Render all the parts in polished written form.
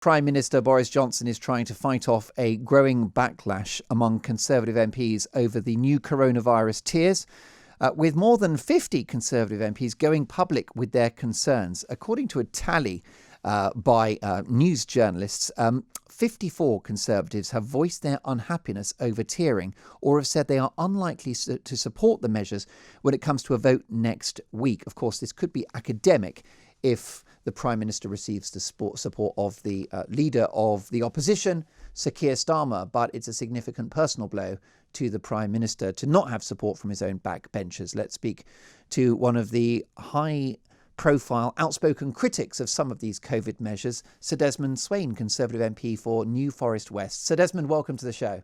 Prime Minister Boris Johnson is trying to fight off a growing backlash among Conservative MPs over the new coronavirus tiers, with more than 50 Conservative MPs going public with their concerns. According to a tally by news journalists, 54 Conservatives have voiced their unhappiness over tiering or have said they are unlikely to support the measures when it comes to a vote next week. Of course, this could be academic if the Prime Minister receives the support of the leader of the opposition, Sir Keir Starmer, but it's a significant personal blow to the Prime Minister to not have support from his own backbenchers. Let's speak to one of the high-profile, outspoken critics of some of these COVID measures, Sir Desmond Swayne, Conservative MP for New Forest West. Sir Desmond, welcome to the show.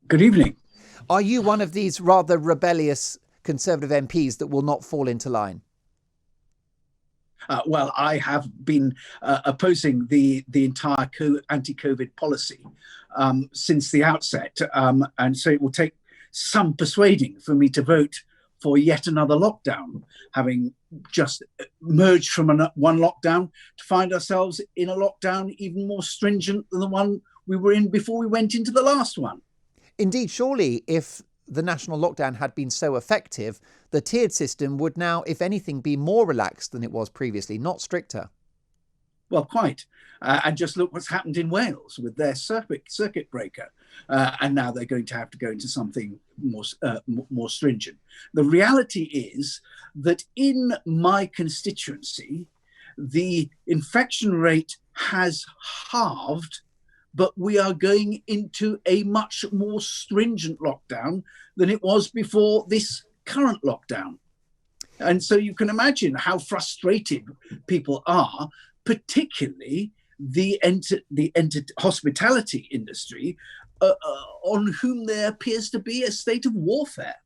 Good evening. Are you one of these rather rebellious Conservative MPs that will not fall into line? Well, I have been opposing the entire anti-COVID policy since the outset. And so it will take some persuading for me to vote for yet another lockdown, having just emerged from one lockdown to find ourselves in a lockdown even more stringent than the one we were in before we went into the last one. Indeed, surely if the national lockdown had been so effective, the tiered system would now, if anything, be more relaxed than it was previously, not stricter. Well, quite. And just look what's happened in Wales with their circuit breaker. And now they're going to have to go into something more stringent. The reality is that in my constituency, the infection rate has halved, but we are going into a much more stringent lockdown than it was before this current lockdown. And so you can imagine how frustrated people are, particularly the hospitality industry, on whom there appears to be a state of warfare.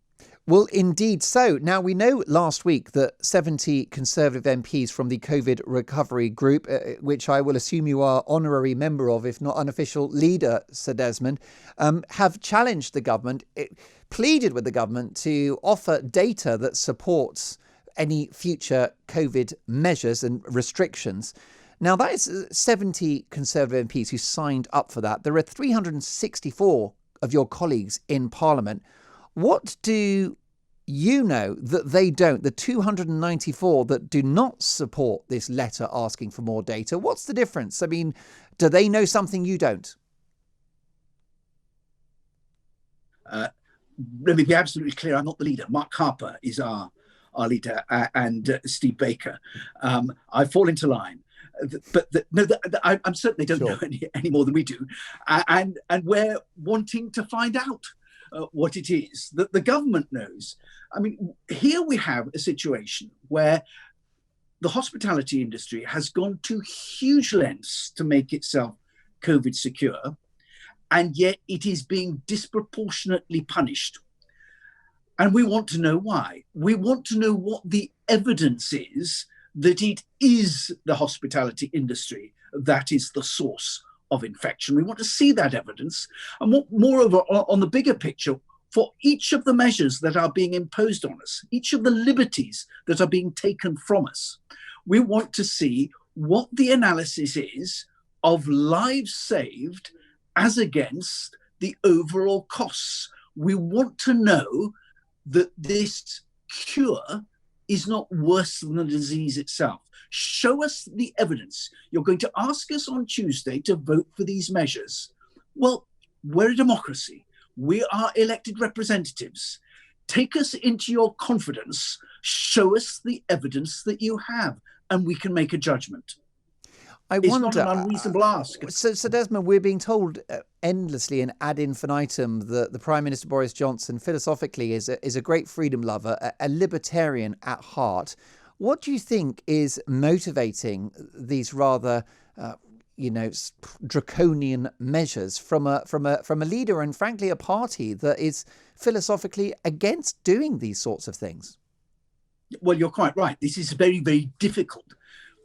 Well, indeed so. Now, we know last week that 70 Conservative MPs from the COVID recovery group, which I will assume you are honorary member of, if not unofficial leader, Sir Desmond, have challenged the government, pleaded with the government to offer data that supports any future COVID measures and restrictions. Now, that is 70 Conservative MPs who signed up for that. There are 364 of your colleagues in Parliament. What do you know that they don't, the 294 that do not support this letter asking for more data? What's the difference? I mean, do they know something you don't? Let me be absolutely clear. I'm not the leader. Mark Harper is our leader, and Steve Baker. I fall into line. I'm certain they don't know any more than we do. And we're wanting to find out what it is that the government knows. I mean, here we have a situation where the hospitality industry has gone to huge lengths to make itself COVID secure, and yet it is being disproportionately punished. And we want to know why. We want to know what the evidence is that it is the hospitality industry that is the source of infection. We want to see that evidence. And moreover, on the bigger picture, for each of the measures that are being imposed on us, each of the liberties that are being taken from us, we want to see what the analysis is of lives saved as against the overall costs. We want to know that this cure is not worse than the disease itself. Show us the evidence. You're going to ask us on Tuesday to vote for these measures. Well, we're a democracy. We are elected representatives. Take us into your confidence. Show us the evidence that you have, and we can make a judgment. It's not an unreasonable ask. So Desmond, we're being told endlessly and ad infinitum that the Prime Minister Boris Johnson philosophically is a great freedom lover, a libertarian at heart. What do you think is motivating these rather, draconian measures from a leader and frankly a party that is philosophically against doing these sorts of things? Well, you're quite right. This is very, very difficult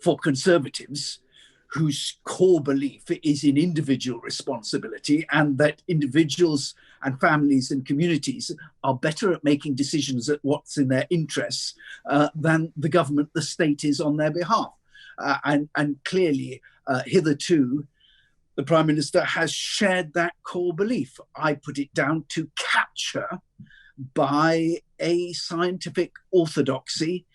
for Conservatives whose core belief is in individual responsibility and that individuals and families and communities are better at making decisions at what's in their interests than the government, the state, is on their behalf. And clearly, hitherto, the Prime Minister has shared that core belief. I put it down to capture by a scientific orthodoxy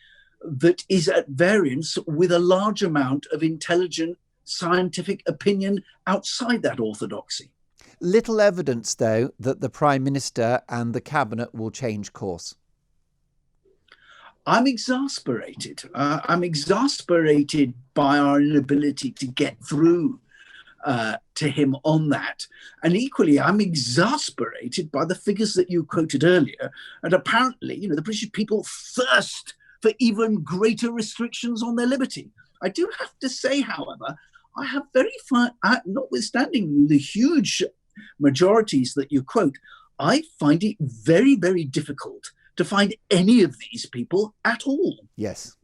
that is at variance with a large amount of intelligent scientific opinion outside that orthodoxy. Little evidence, though, that the Prime Minister and the Cabinet will change course. I'm exasperated. I'm exasperated by our inability to get through to him on that. And equally, I'm exasperated by the figures that you quoted earlier. And apparently, the British people thirst for even greater restrictions on their liberty. I do have to say, however, I have notwithstanding the huge majorities that you quote, I find it very, very difficult to find any of these people at all. Yes.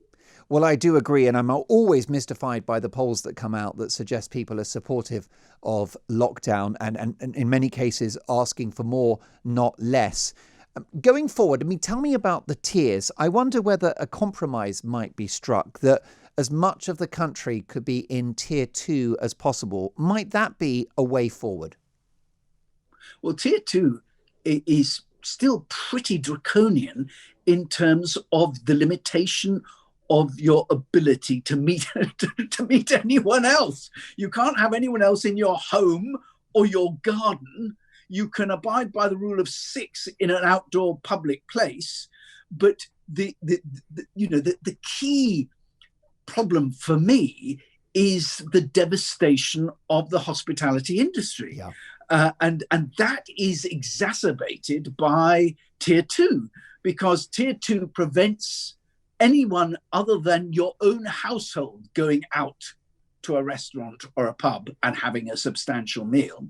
Well, I do agree, and I'm always mystified by the polls that come out that suggest people are supportive of lockdown and in many cases asking for more, not less. Going forward, tell me about the tiers. I wonder whether a compromise might be struck, that as much of the country could be in tier 2 as possible. Might that be a way forward? Well, tier 2 is still pretty draconian in terms of the limitation of your ability to meet to meet anyone else. You can't have anyone else in your home or your garden. You can abide by the rule of 6 in an outdoor public place, but the key problem for me is the devastation of the hospitality industry. Yeah. And that is exacerbated by tier 2, because tier 2 prevents anyone other than your own household going out to a restaurant or a pub and having a substantial meal,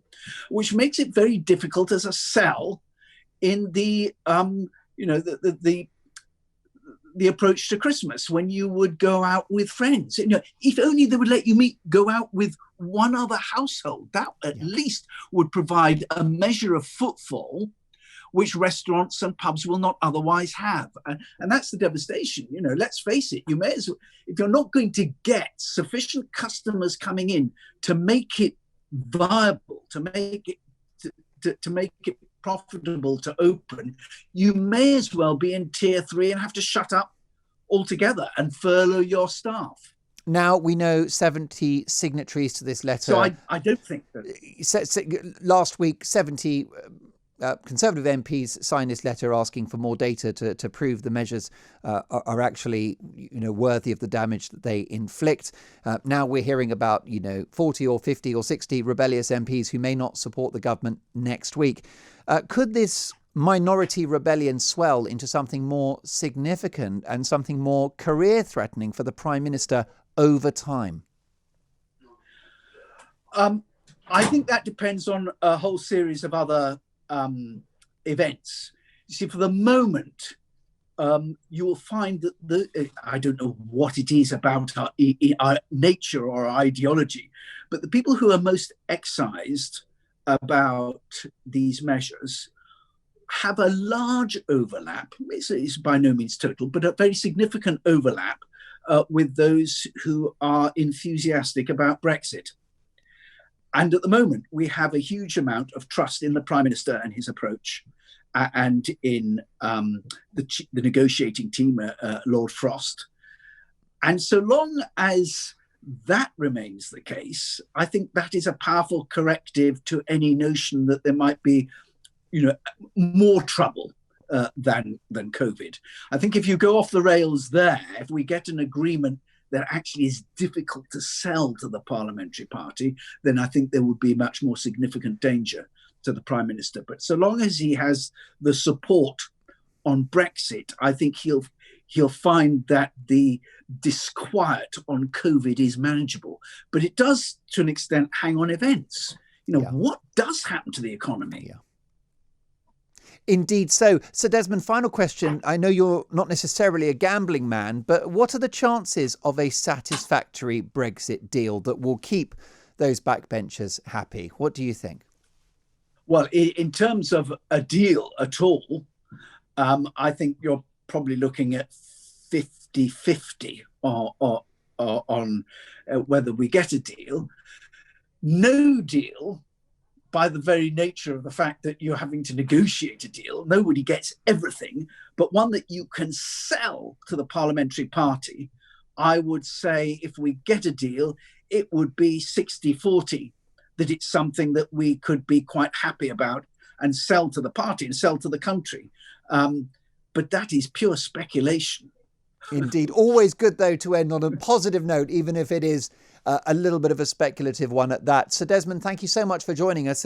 which makes it very difficult as a sell in the approach to Christmas, when you would go out with friends. If only they would let you go out with one other household, that at least would provide a measure of footfall, which restaurants and pubs will not otherwise have. And that's the devastation. Let's face it, you may as well, if you're not going to get sufficient customers coming in to make it viable, to make it profitable to open, you may as well be in tier 3 and have to shut up altogether and furlough your staff. Now we know 70 signatories to this letter. So I don't think that... Last week, 70 Conservative MPs signed this letter asking for more data to prove the measures are actually, worthy of the damage that they inflict. Now we're hearing about, 40 or 50 or 60 rebellious MPs who may not support the government next week. Could this minority rebellion swell into something more significant and something more career-threatening for the Prime Minister over time? I think that depends on a whole series of other events. You see, for the moment, you will find that I don't know what it is about our nature or our ideology, but the people who are most excised about these measures have a large overlap. It's by no means total, but a very significant overlap with those who are enthusiastic about Brexit. And at the moment, we have a huge amount of trust in the Prime Minister and his approach, and in the negotiating team, Lord Frost. And so long as that remains the case, I think that is a powerful corrective to any notion that there might be, more trouble than COVID. I think if you go off the rails there, if we get an agreement that actually is difficult to sell to the parliamentary party, then I think there would be much more significant danger to the Prime Minister. But so long as he has the support on Brexit, I think he'll find that the disquiet on COVID is manageable. But it does, to an extent, hang on events. What does happen to the economy? Yeah. Indeed so. Sir Desmond, final question. I know you're not necessarily a gambling man, but what are the chances of a satisfactory Brexit deal that will keep those backbenchers happy? What do you think? Well, in terms of a deal at all, I think you're probably looking at 50-50 on whether we get a deal. No deal, by the very nature of the fact that you're having to negotiate a deal, nobody gets everything, but one that you can sell to the parliamentary party. I would say if we get a deal, it would be 60-40, that it's something that we could be quite happy about and sell to the party and sell to the country. But that is pure speculation. Indeed. Always good, though, to end on a positive note, even if it is a little bit of a speculative one at that. Sir Desmond, thank you so much for joining us.